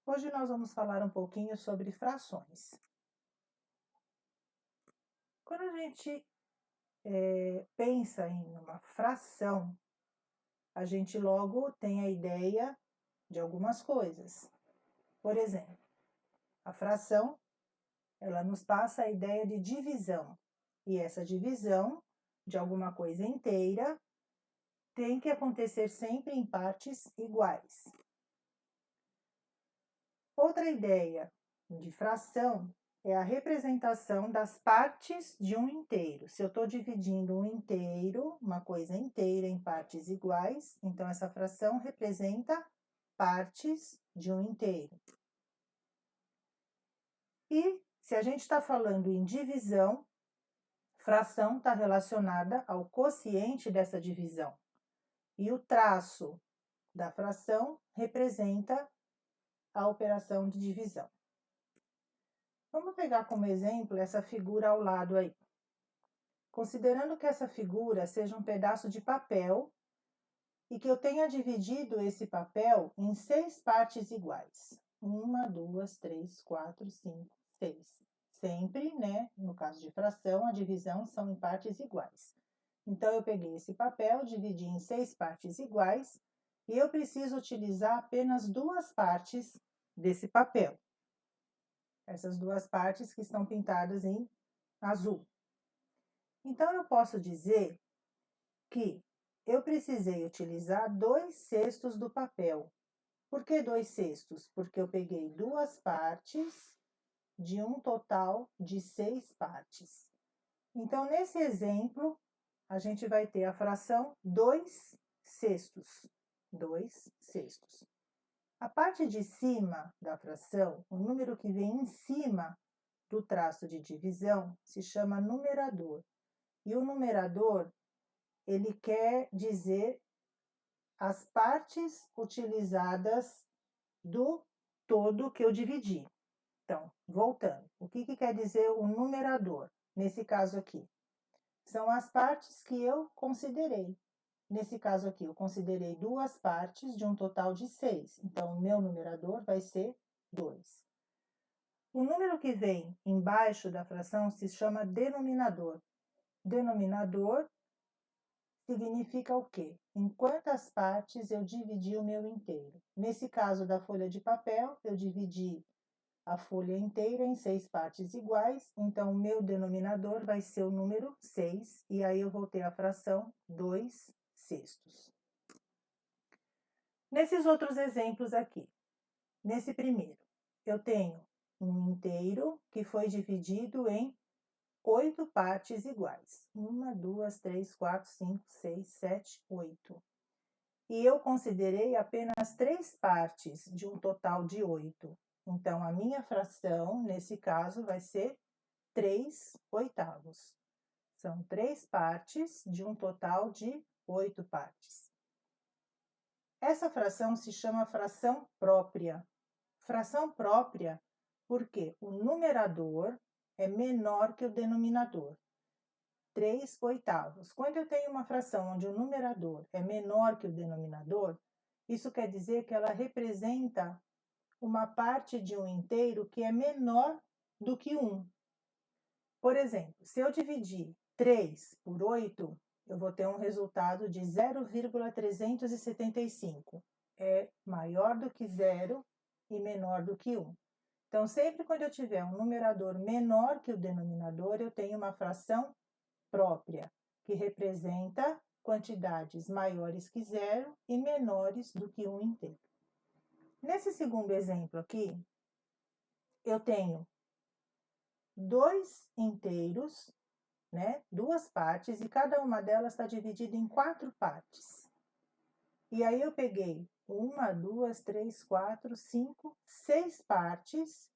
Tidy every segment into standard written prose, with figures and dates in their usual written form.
Hoje nós vamos falar um pouquinho sobre frações. Quando a gente pensa em uma fração, a gente logo tem a ideia de algumas coisas. Por exemplo, a fração, ela nos passa a ideia de divisão. E essa divisão de alguma coisa inteira tem que acontecer sempre em partes iguais. Outra ideia de fração é a representação das partes de um inteiro. Se eu estou dividindo um inteiro, uma coisa inteira, em partes iguais, então essa fração representa partes de um inteiro. E se a gente está falando em divisão, fração está relacionada ao quociente dessa divisão. E o traço da fração representa a operação de divisão. Vamos pegar como exemplo essa figura ao lado aí. Considerando que essa figura seja um pedaço de papel e que eu tenha dividido esse papel em 6 partes iguais. 1, 2, 3, 4, 5, 6. Sempre, né, no caso de fração, a divisão são em partes iguais. Então, eu peguei esse papel, dividi em 6 partes iguais e eu preciso utilizar apenas 2 partes desse papel. Essas 2 partes que estão pintadas em azul. Então, eu posso dizer que eu precisei utilizar 2/6 do papel. Por que 2/6? Porque eu peguei 2 partes de um total de 6 partes. Então, nesse exemplo, a gente vai ter a fração 2/6. 2/6. A parte de cima da fração, o número que vem em cima do traço de divisão, se chama numerador. E o numerador, ele quer dizer as partes utilizadas do todo que eu dividi. Então, voltando, o que quer dizer o numerador? Nesse caso aqui, são as partes que eu considerei. Nesse caso aqui, eu considerei 2 partes de um total de 6. Então, o meu numerador vai ser 2. O número que vem embaixo da fração se chama denominador. Denominador significa o quê? Em quantas partes eu dividi o meu inteiro. Nesse caso da folha de papel, eu dividi a folha inteira em 6 partes iguais, então o meu denominador vai ser o número 6, e aí eu vou ter a fração 2/6. Nesses outros exemplos aqui, nesse primeiro, eu tenho um inteiro que foi dividido em 8 partes iguais. 1, 2, 3, 4, 5, 6, 7, 8. E eu considerei apenas 3 partes de um total de 8. Então, a minha fração, nesse caso, vai ser 3/8. São 3 partes de um total de 8 partes. Essa fração se chama fração própria. Fração própria porque o numerador é menor que o denominador. 3/8. Quando eu tenho uma fração onde o numerador é menor que o denominador, isso quer dizer que ela representa uma parte de um inteiro que é menor do que 1. Por exemplo, se eu dividir 3 por 8, eu vou ter um resultado de 0,375. É maior do que 0 e menor do que 1. Então, sempre quando eu tiver um numerador menor que o denominador, eu tenho uma fração própria, que representa quantidades maiores que 0 e menores do que 1 inteiro. Nesse segundo exemplo aqui, eu tenho 2 inteiros, né? 2 partes, e cada uma delas está dividida em 4 partes. E aí eu peguei 1, 2, 3, 4, 5, 6 partes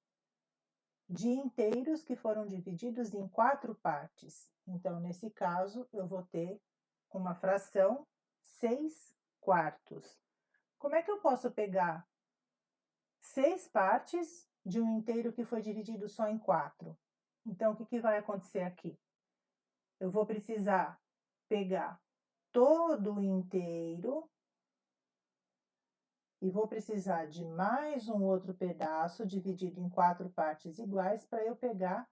de inteiros que foram divididos em 4 partes. Então, nesse caso, eu vou ter uma fração 6/4. Como é que eu posso pegar 6 partes de um inteiro que foi dividido só em 4? Então, o que vai acontecer aqui? Eu vou precisar pegar todo o inteiro e vou precisar de mais um outro pedaço dividido em 4 partes iguais para eu pegar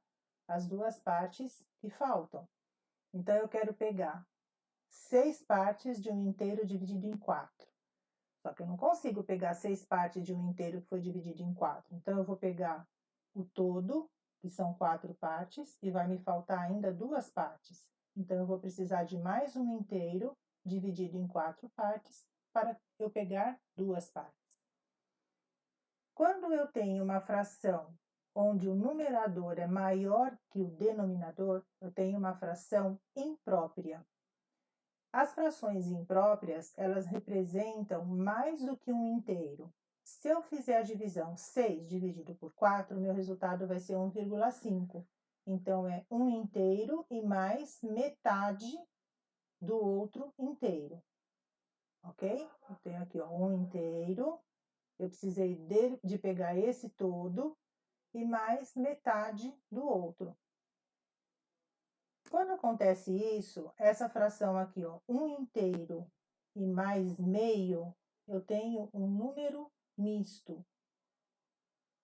as 2 partes que faltam. Então, eu quero pegar 6 partes de um inteiro dividido em 4. Só que eu não consigo pegar 6 partes de um inteiro que foi dividido em 4. Então, eu vou pegar o todo, que são 4 partes, e vai me faltar ainda 2 partes. Então, eu vou precisar de mais um inteiro dividido em 4 partes para eu pegar 2 partes. Quando eu tenho uma fração onde o numerador é maior que o denominador, eu tenho uma fração imprópria. As frações impróprias, elas representam mais do que um inteiro. Se eu fizer a divisão 6 dividido por 4, meu resultado vai ser 1,5. Então, é um inteiro e mais metade do outro inteiro, ok? Eu tenho aqui, ó, um inteiro, eu precisei de pegar esse todo e mais metade do outro. Quando acontece isso, essa fração aqui, ó, 1 inteiro e mais meio, eu tenho um número misto.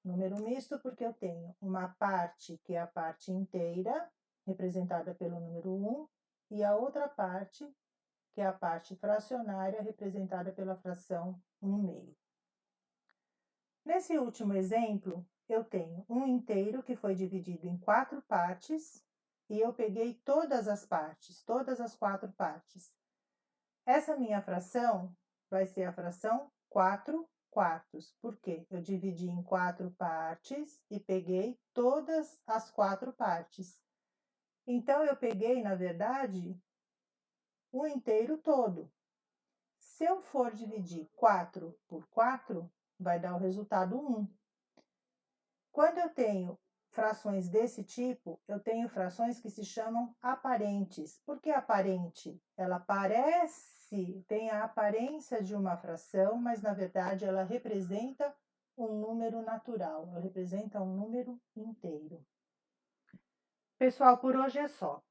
Número misto porque eu tenho uma parte que é a parte inteira, representada pelo número 1, e a outra parte, que é a parte fracionária, representada pela fração 1/2. Nesse último exemplo, eu tenho um inteiro que foi dividido em 4 partes, e eu peguei todas as partes, todas as 4 partes. Essa minha fração vai ser a fração 4 quartos, porque eu dividi em 4 partes e peguei todas as 4 partes. Então, eu peguei, na verdade, o inteiro todo. Se eu for dividir 4 por 4, vai dar o resultado 1. Quando eu tenho frações desse tipo, eu tenho frações que se chamam aparentes. Por que aparente? Ela parece, tem a aparência de uma fração, mas na verdade ela representa um número natural, ela representa um número inteiro. Pessoal, por hoje é só.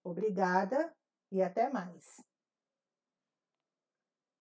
Obrigada e até mais.